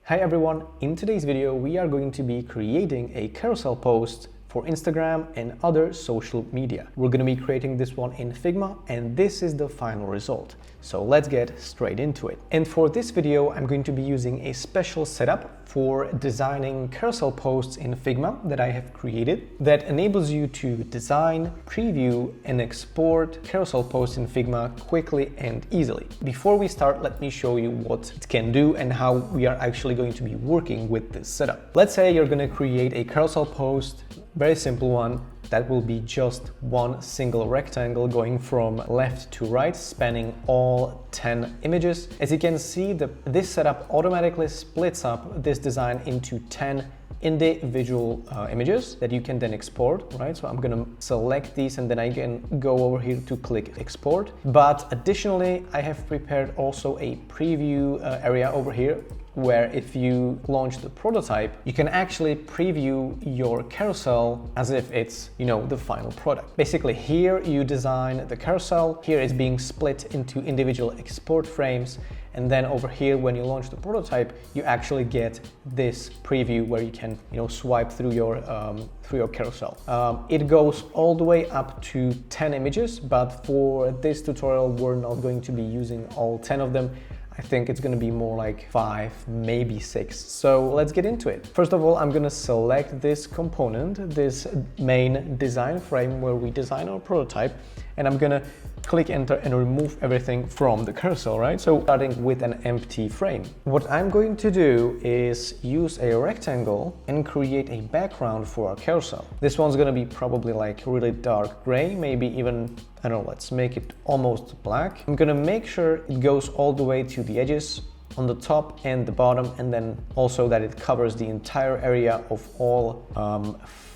Hi everyone, in today's video we are going to be creating a carousel post for Instagram and other social media. We're going to be creating this one in Figma and this is the final result. So let's get straight into it. And for this video I'm going to be using a special setup for designing carousel posts in Figma that I have created that enables you to design, preview and export carousel posts in Figma quickly and easily. Before we start, let me show you what it can do and how we are actually going to be working with this setup. Let's say you're going to create a carousel post, very simple one, that will be just one single rectangle going from left to right, spanning all 10 images. As you can see, this setup automatically splits up this design into 10 individual images that you can then export, right? So I'm gonna select these and then I can go over here to click export. But additionally, I have prepared also a preview area over here where if you launch the prototype, you can actually preview your carousel as if it's, the final product. Basically, here you design the carousel, here it's being split into individual export frames, and then over here, when you launch the prototype, you actually get this preview where you can, swipe through your carousel. It goes all the way up to 10 images, but for this tutorial, we're not going to be using all 10 of them. I think it's going to be more like 5, maybe 6. So let's get into it. First of all, I'm going to select this component, this main design frame where we design our prototype, and I'm going to click enter and remove everything from the carousel, right? So starting with an empty frame. What I'm going to do is use a rectangle and create a background for our carousel. This one's going to be probably like really dark gray, maybe even, I don't know, let's make it almost black. I'm going to make sure it goes all the way to the edges on the top and the bottom, and then also that it covers the entire area of all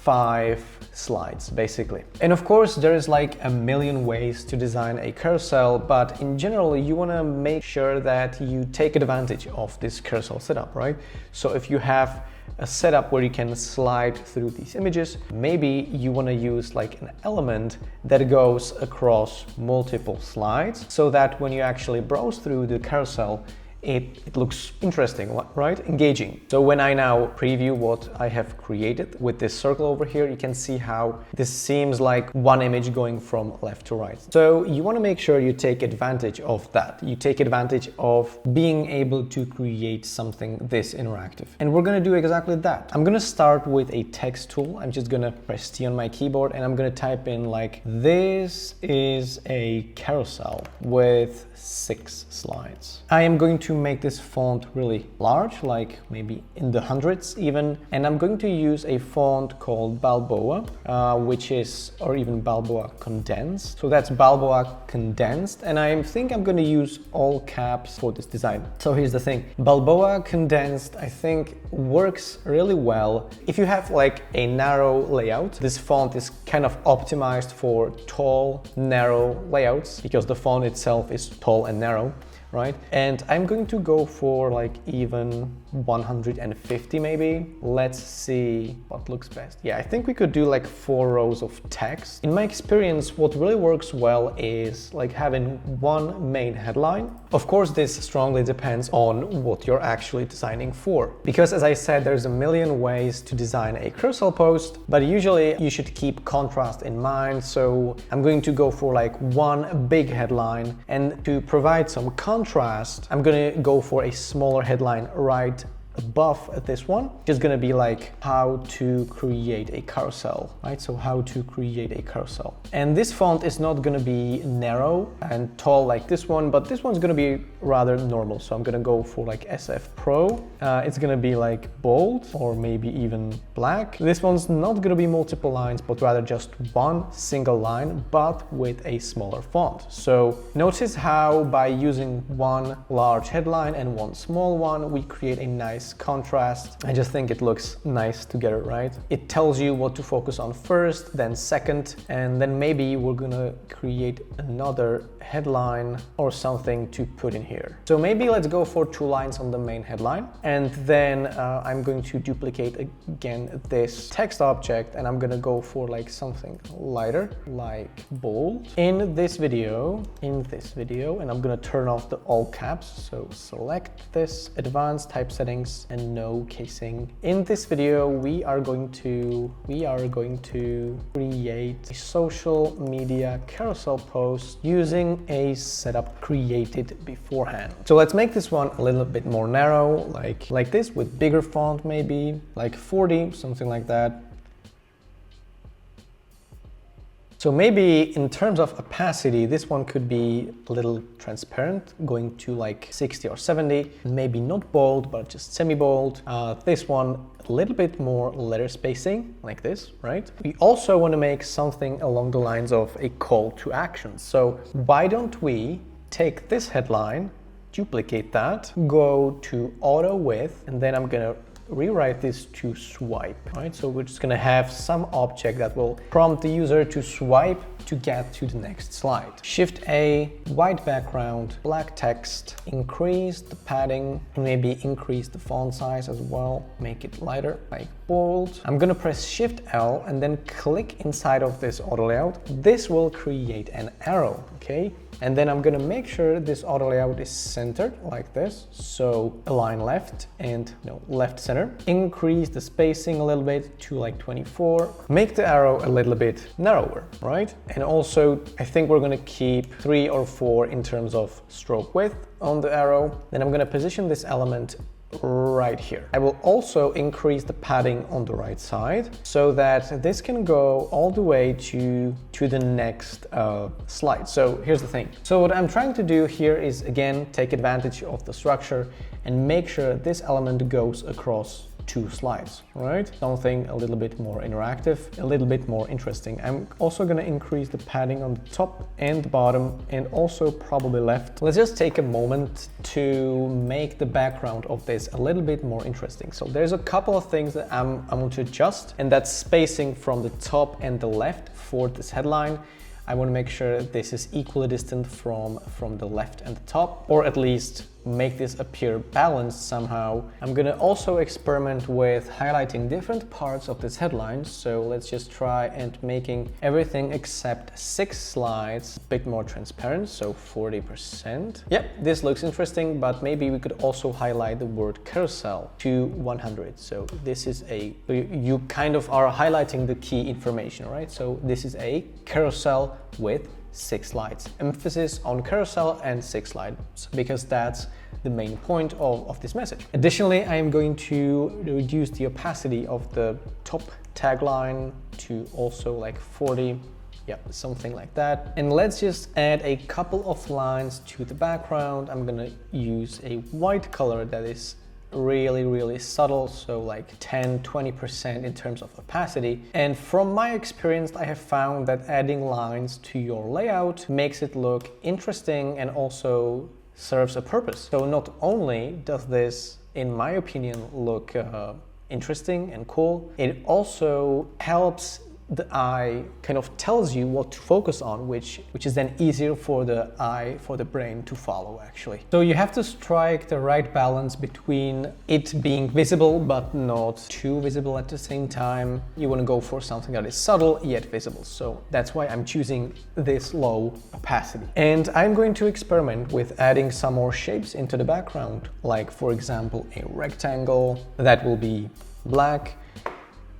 5 slides basically. And of course there is like a million ways to design a carousel, but in general you want to make sure that you take advantage of this carousel setup, right? So if you have a setup where you can slide through these images, maybe you want to use like an element that goes across multiple slides so that when you actually browse through the carousel, it looks interesting, right? Engaging. So when I now preview what I have created with this circle over here, you can see how this seems like one image going from left to right. So you want to make sure you take advantage of that. You take advantage of being able to create something this interactive. And we're going to do exactly that. I'm going to start with a text tool. I'm just going to press T on my keyboard and I'm going to type in like, this is a carousel with 6 slides. I am going to make this font really large, like maybe in the hundreds even, and I'm going to use a font called Balboa, or even Balboa Condensed. So that's Balboa Condensed, and I think I'm going to use all caps for this design. So here's the thing, Balboa Condensed I think works really well if you have like a narrow layout. This font is kind of optimized for tall, narrow layouts because the font itself is tall and narrow, right? And I'm going to go for like even 150 maybe. Let's see what looks best. Yeah, I think we could do like 4 rows of text. In my experience, what really works well is like having one main headline. Of course, this strongly depends on what you're actually designing for. Because as I said, there's a million ways to design a carousel post, but usually you should keep contrast in mind. So I'm going to go for like one big headline, and to provide some contrast, I'm going to go for a smaller headline right above this one, which is going to be like how to create a carousel, right? So how to create a carousel. And this font is not going to be narrow and tall like this one, but this one's going to be rather normal. So I'm going to go for like SF Pro. It's going to be like bold or maybe even black. This one's not going to be multiple lines, but rather just one single line, but with a smaller font. So notice how by using one large headline and one small one, we create a nice contrast. I just think it looks nice together, right? It tells you what to focus on first, then second, and then maybe we're gonna create another headline or something to put in here. So maybe let's go for 2 lines on the main headline, and then I'm going to duplicate again this text object, and I'm gonna go for like something lighter, like bold. In this video, and I'm gonna turn off the all caps. So select this, advanced type settings, and no casing. In this video, we are going to create a social media carousel post using a setup created beforehand. So let's make this one a little bit more narrow, like this, with bigger font, maybe like 40, something like that. So maybe in terms of opacity, this one could be a little transparent, going to like 60 or 70, maybe not bold, but just semi-bold. This one, a little bit more letter spacing, like this, right? We also want to make something along the lines of a call to action. So why don't we take this headline, duplicate that, go to auto width, and then I'm gonna rewrite this to swipe, right? So we're just gonna have some object that will prompt the user to swipe to get to the next slide. Shift A, white background, black text, increase the padding, and maybe increase the font size as well, make it lighter, like bold. I'm gonna press Shift L and then click inside of this auto layout. This will create an arrow, okay? And then I'm gonna make sure this auto layout is centered like this. So align left and left center. Increase the spacing a little bit to like 24. Make the arrow a little bit narrower, right? And also, I think we're gonna keep 3 or 4 in terms of stroke width on the arrow. Then I'm gonna position this element right here. I will also increase the padding on the right side so that this can go all the way to the next slide. So here's the thing. So what I'm trying to do here is, again, take advantage of the structure and make sure this element goes across 2 slides, right? Something a little bit more interactive, a little bit more interesting. I'm also going to increase the padding on the top and the bottom, and also probably left. Let's just take a moment to make the background of this a little bit more interesting. So there's a couple of things that I want to adjust, and that's spacing from the top and the left for this headline. I want to make sure this is equally distant from the left and the top, or at least make this appear balanced somehow. I'm gonna also experiment with highlighting different parts of this headline. So let's just try and making everything except 6 slides a bit more transparent, so 40%. Yep, this looks interesting, but maybe we could also highlight the word carousel to 100. So this is you kind of are highlighting the key information, right? So this is a carousel with 6 slides. Emphasis on carousel and 6 slides, because that's the main point of this message. Additionally, I am going to reduce the opacity of the top tagline to also like 40. Yeah, something like that. And let's just add a couple of lines to the background. I'm gonna use a white color that is really subtle, so like 10-20% in terms of opacity. And from my experience, I have found that adding lines to your layout makes it look interesting and also serves a purpose. So not only does this, in my opinion, look interesting and cool, it also helps the eye, kind of tells you what to focus on, which is then easier for the eye, for the brain to follow, actually. So you have to strike the right balance between it being visible but not too visible at the same time. You want to go for something that is subtle yet visible. So that's why I'm choosing this low opacity. And I'm going to experiment with adding some more shapes into the background, like for example a rectangle that will be black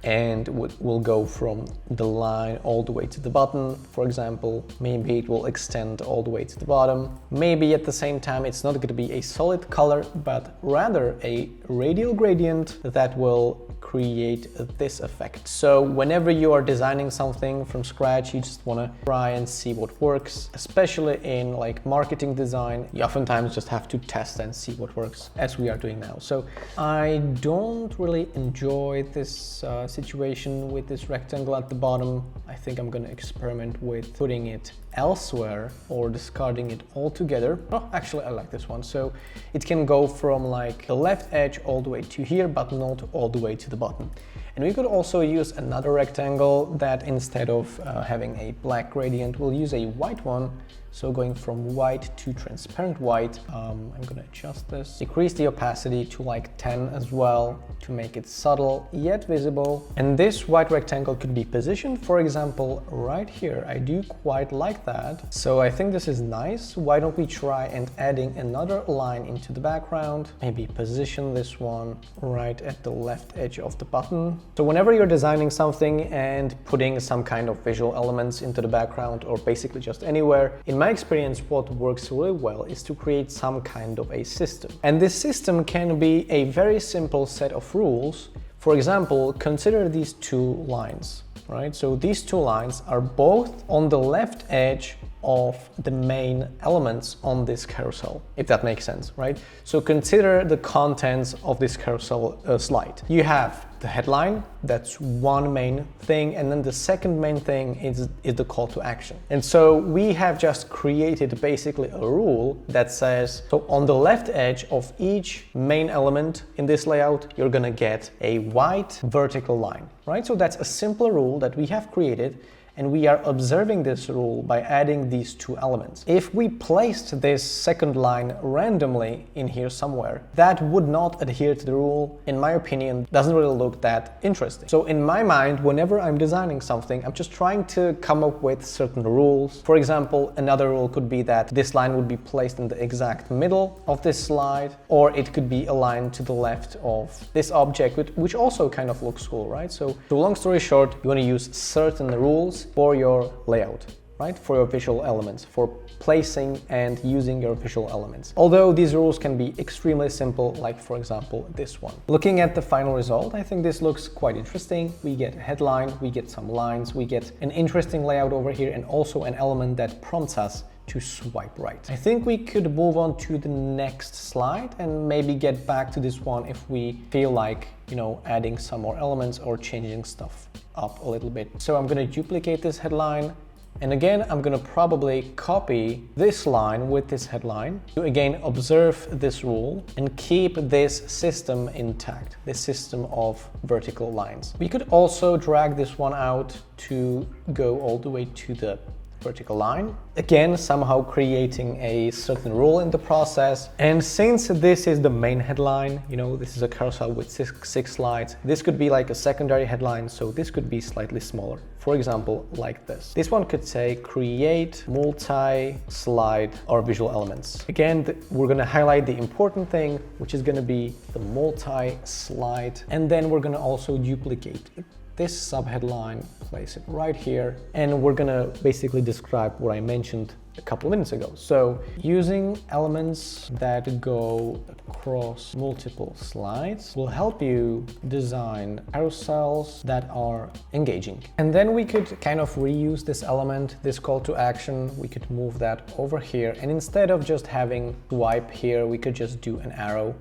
and will go from the line all the way to the button, for example. Maybe it will extend all the way to the bottom. Maybe at the same time it's not going to be a solid color, but rather a radial gradient that will create this effect. So whenever you are designing something from scratch, you just want to try and see what works, especially in like marketing design. You oftentimes just have to test and see what works, as we are doing now. So I don't really enjoy this situation with this rectangle at the bottom. I think I'm going to experiment with putting it elsewhere or discarding it altogether. Oh, actually I like this one. So it can go from like the left edge all the way to here, but not all the way to the bottom. And we could also use another rectangle that instead of having a black gradient, we'll use a white one. So going from white to transparent white, I'm gonna adjust this. Decrease the opacity to like 10 as well to make it subtle yet visible. And this white rectangle could be positioned, for example, right here. I do quite like like that. So I think this is nice. Why don't we try and adding another line into the background? Maybe position this one right at the left edge of the button. So whenever you're designing something and putting some kind of visual elements into the background, or basically just anywhere, in my experience, what works really well is to create some kind of a system. And this system can be a very simple set of rules. For example, consider these two lines, right? So these two lines are both on the left edge of the main elements on this carousel, if that makes sense, right? So consider the contents of this carousel slide. You have the headline, that's one main thing, and then the second main thing is the call to action. And so we have just created basically a rule that says, so on the left edge of each main element in this layout, you're gonna get a white vertical line, right? So that's a simple rule that we have created, and we are observing this rule by adding these two elements. If we placed this second line randomly in here somewhere, that would not adhere to the rule. In my opinion, doesn't really look that interesting. So in my mind, whenever I'm designing something, I'm just trying to come up with certain rules. For example, another rule could be that this line would be placed in the exact middle of this slide, or it could be aligned to the left of this object, which also kind of looks cool, right? So long story short, you want to use certain rules for your layout, right? For your visual elements, for placing and using your visual elements. Although these rules can be extremely simple, like for example, this one. Looking at the final result, I think this looks quite interesting. We get a headline, we get some lines, we get an interesting layout over here, and also an element that prompts us to swipe right. I think we could move on to the next slide and maybe get back to this one if we feel like, you know, adding some more elements or changing stuff up a little bit. So I'm going to duplicate this headline, and again I'm going to probably copy this line with this headline to again observe this rule and keep this system intact, this system of vertical lines. We could also drag this one out to go all the way to the vertical line, again somehow creating a certain rule in the process. And since this is the main headline, you know, this is a carousel with six slides, this could be like a secondary headline, so this could be slightly smaller. For example, like this. This one could say create multi-slide or visual elements. Again, we're going to highlight the important thing, which is going to be the multi-slide, and then we're going to also duplicate this subheadline, place it right here, and we're gonna basically describe what I mentioned a couple of minutes ago. So using elements that go across multiple slides will help you design carousels that are engaging. And then we could kind of reuse this element, this call to action, we could move that over here, and instead of just having swipe here, we could just do an arrow.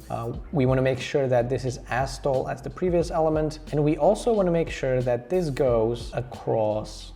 We want to make sure that this is as tall as the previous element, and we also want to make sure that this goes across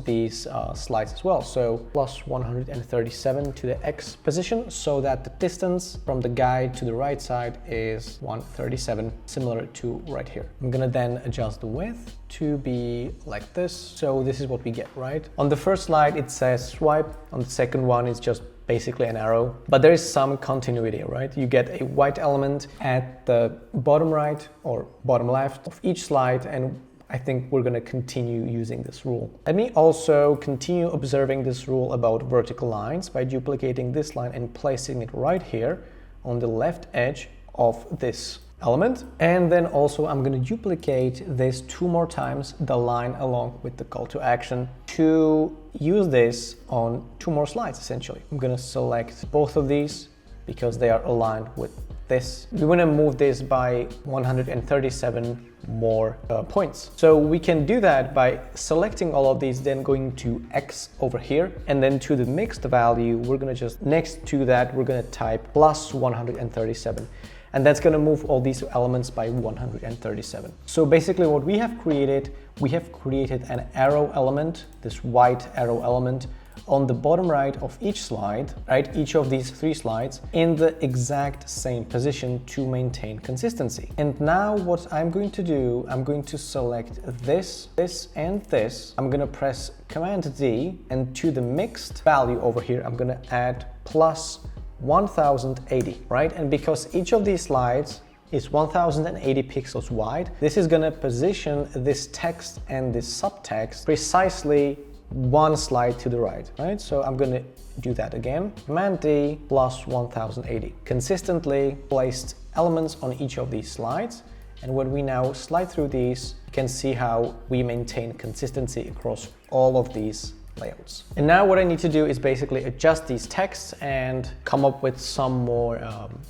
these slides as well. So plus 137 to the X position, so that the distance from the guide to the right side is 137, similar to right here. I'm gonna then adjust the width to be like this. So this is what we get, right? On the first slide, it says swipe. On the second one, it's just basically an arrow, but there is some continuity, right? You get a white element at the bottom right or bottom left of each slide, and I think we're going to continue using this rule. Let me also continue observing this rule about vertical lines by duplicating this line and placing it right here on the left edge of this element. And then also I'm going to duplicate this 2 more times, the line along with the call to action, to use this on 2 more slides essentially. I'm going to select both of these because they are aligned with this. We want to move this by 137 more points. So we can do that by selecting all of these, then going to X over here, and then to the mixed value, we're going to just next to that, we're going to type plus 137. And that's going to move all these elements by 137. So basically what we have created an arrow element, this white arrow element, on the bottom right of each slide, right, each of these 3 slides, in the exact same position to maintain consistency. And now what I'm going to do, I'm going to select this, and this. I'm going to press Command D, and to the mixed value over here, I'm going to add plus 1080, right? And because each of these slides is 1080 pixels wide, this is going to position this text and this subtext precisely one slide to the right, right? So I'm going to do that again. Command D plus 1080. Consistently placed elements on each of these slides. And when we now slide through these, you can see how we maintain consistency across all of these layouts. And now what I need to do is basically adjust these texts and come up with some more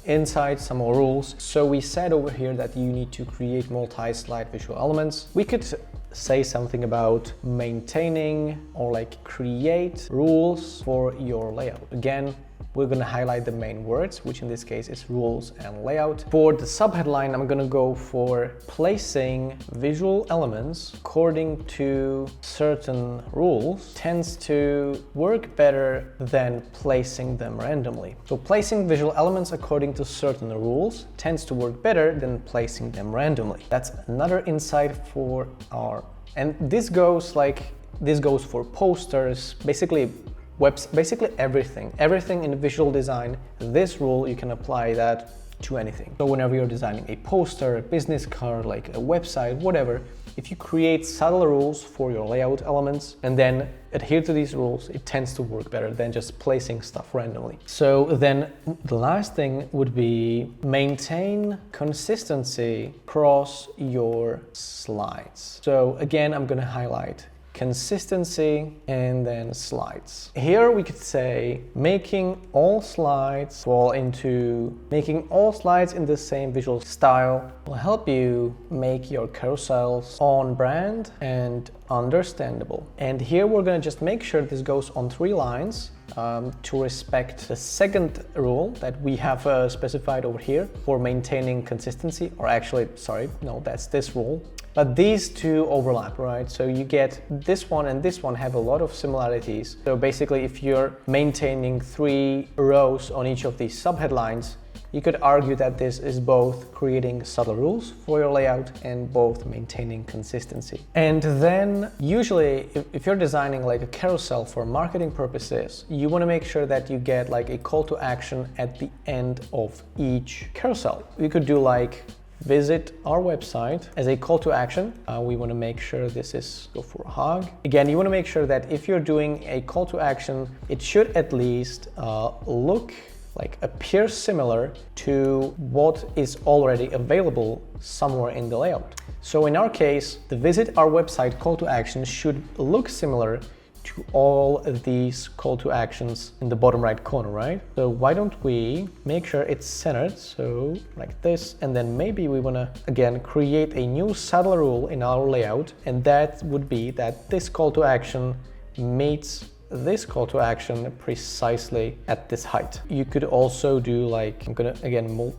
insights, some more rules. So we said over here that you need to create multi-slide visual elements. We could say something about maintaining or like create rules for your layout. Again, we're going to highlight the main words, which in this case is rules and layout. For the subheadline, I'm going to go for placing visual elements according to certain rules tends to work better than placing them randomly. So placing visual elements according to certain rules tends to work better than placing them randomly. That's another insight for our, and this goes for posters, basically everything in visual design. This rule, you can apply that to anything. So whenever you're designing a poster, a business card, like a website, whatever, if you create subtle rules for your layout elements and then adhere to these rules, it tends to work better than just placing stuff randomly. So then the last thing would be maintain consistency across your slides. So again, I'm going to highlight consistency and then slides. Here we could say making all slides in the same visual style will help you make your carousels on brand and understandable. And here we're going to just make sure this goes on 3 lines to respect the second rule that we have specified over here for maintaining consistency, or actually, sorry, no, that's this rule. But these two overlap, right? So you get this one and this one have a lot of similarities. So basically, if you're maintaining 3 rows on each of these subheadlines, you could argue that this is both creating subtle rules for your layout and both maintaining consistency. And then usually if you're designing like a carousel for marketing purposes, you want to make sure that you get like a call to action at the end of each carousel. You could do like visit our website as a call to action. We want to make sure this is go for a hug. Again, you want to make sure that if you're doing a call to action, it should at least appear similar to what is already available somewhere in the layout. So in our case, the visit our website call to action should look similar to all of these call to actions in the bottom right corner, right? So why don't we make sure it's centered, so like this, and then maybe we want to again create a new subtle rule in our layout, and that would be that this call to action meets this call to action precisely at this height. You could also do like, I'm gonna again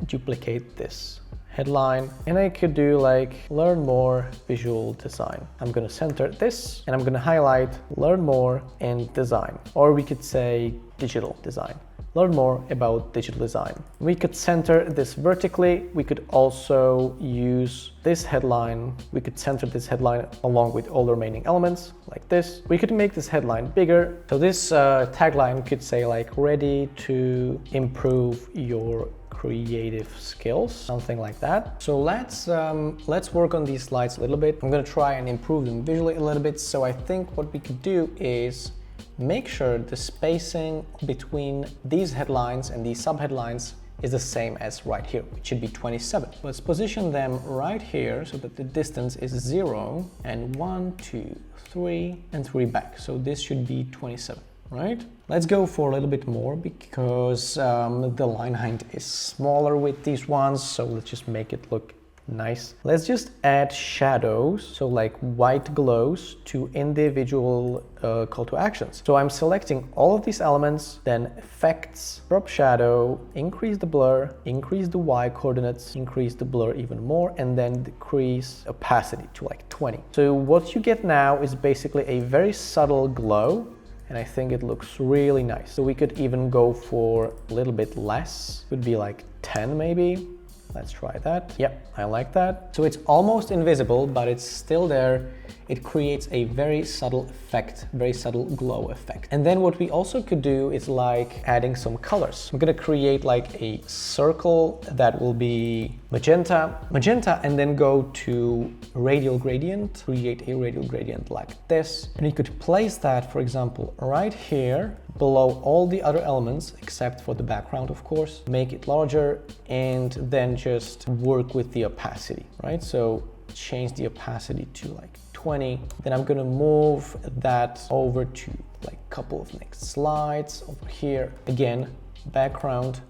duplicate this headline, and I could do like learn more visual design. I'm gonna center this and I'm gonna highlight learn more and design, or we could say digital design. Learn more about digital design. We could center this vertically. We could also use this headline. We could center this headline along with all the remaining elements like this. We could make this headline bigger. So this tagline could say like ready to improve your creative skills, something like that. So let's work on these slides a little bit. I'm gonna try and improve them visually a little bit. So I think what we could do is make sure the spacing between these headlines and these subheadlines is the same as right here, which should be 27. Let's position them right here so that the distance is 0 and 1, 2, 3 and 3 back. So this should be 27, right? Let's go for a little bit more because the line height is smaller with these ones. So let's just make it look nice. Let's just add shadows, so like white glows to individual call to actions. So I'm selecting all of these elements, then effects, crop shadow, increase the blur, increase the Y coordinates, increase the blur even more, and then decrease opacity to like 20. So what you get now is basically a very subtle glow, and I think it looks really nice. So we could even go for a little bit less, would be like 10 maybe. Let's try that. Yep, I like that. So it's almost invisible, but it's still there. It creates a very subtle effect, very subtle glow effect. And then what we also could do is like adding some colors. I'm gonna create like a circle that will be magenta, and then go to radial gradient, create a radial gradient like this. And you could place that, for example, right here below all the other elements, except for the background, of course. Make it larger and then just work with the opacity, right? So change the opacity to like 20. Then I'm gonna move that over to like a couple of next slides over here. Again, background,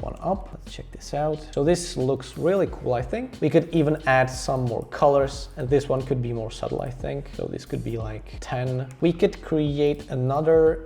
one up. Let's check this out. So this looks really cool, I think. We could even add some more colors, and this one could be more subtle, I think. So this could be like 10. We could create another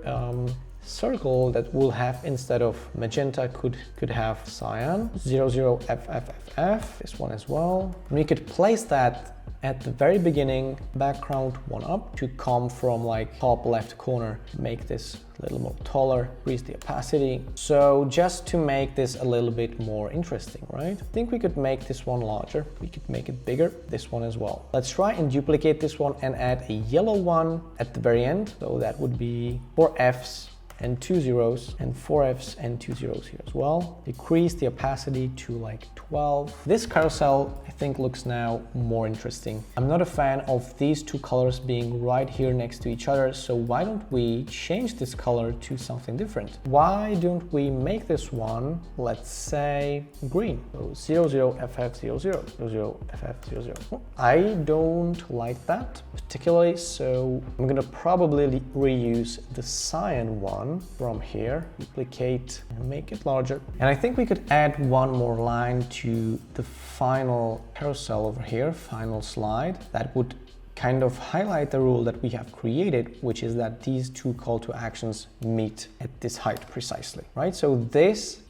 circle that will have, instead of magenta, could have cyan, 00FFFF, this one as well. And we could place that at the very beginning, background one up, to come from like top left corner. Make this a little more taller, increase the opacity. So just to make this a little bit more interesting, right? I think we could make this one larger. We could make it bigger, this one as well. Let's try and duplicate this one and add a yellow one at the very end. So that would be 4 Fs and 2 zeros, and 4 Fs and 2 zeros here as well. Decrease the opacity to like 12. This carousel, I think, looks now more interesting. I'm not a fan of these two colors being right here next to each other, so why don't we change this color to something different? Why don't we make this one, let's say, green? So 00FF00, 00FF00. I don't like that particularly, so I'm gonna probably reuse the cyan one from here, duplicate and make it larger. And I think we could add one more line to the final carousel over here, final slide. That would kind of highlight the rule that we have created, which is that these two call to actions meet at this height precisely, right? So this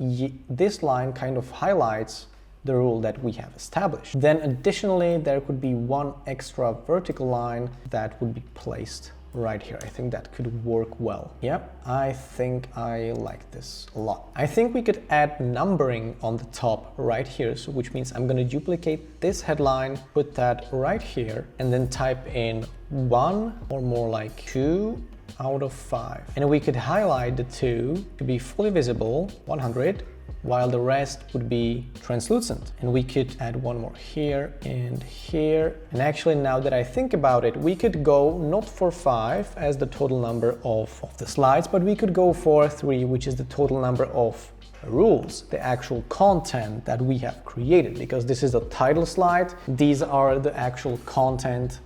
line kind of highlights the rule that we have established. Then additionally, there could be one extra vertical line that would be placed right here. I think that could work well. Yep, I think I like this a lot. I think we could add numbering on the top right here, so which means I'm going to duplicate this headline, put that right here, and then type in 1 or more like 2 out of 5. And we could highlight the 2 to be fully visible, 100, while the rest would be translucent. And we could add one more here and here. And actually, now that I think about it, we could go not for 5 as the total number of the slides, but we could go for 3, which is the total number of rules, the actual content that we have created, because this is a title slide. These are the actual content,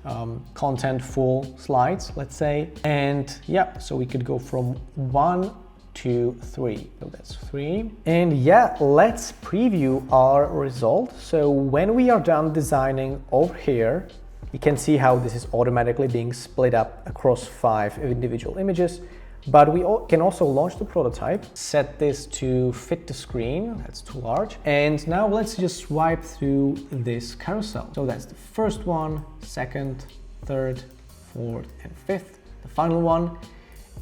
contentful slides, let's say. And yeah, so we could go from 1 to 3. So that's 3. And yeah, let's preview our result. So when we are done designing over here, you can see how this is automatically being split up across 5 individual images. But we can also launch the prototype, set this to fit the screen, that's too large. And now let's just swipe through this carousel. So that's the first one, second, third, fourth, and fifth, the final one.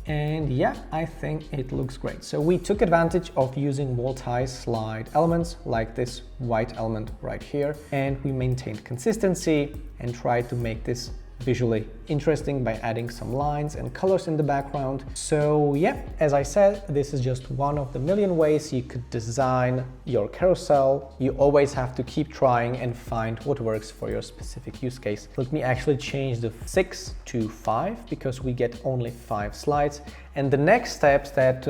And yeah, I think it looks great. So we took advantage of using multi-slide elements like this white element right here, and we maintained consistency and tried to make this visually interesting by adding some lines and colors in the background. So yeah, as I said, this is just one of the million ways you could design your carousel. You always have to keep trying and find what works for your specific use case. Let me actually change the 6 to 5 because we get only 5 slides. And the next steps that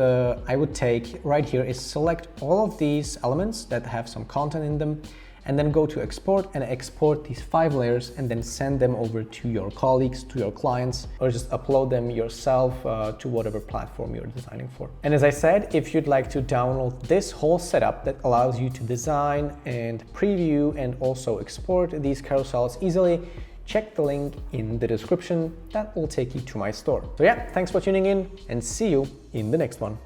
I would take right here is select all of these elements that have some content in them, and then go to export and export these 5 layers and then send them over to your colleagues, to your clients, or just upload them yourself to whatever platform you're designing for. And as I said, if you'd like to download this whole setup that allows you to design and preview and also export these carousels easily, check the link in the description. That will take you to my store. So yeah, thanks for tuning in and see you in the next one.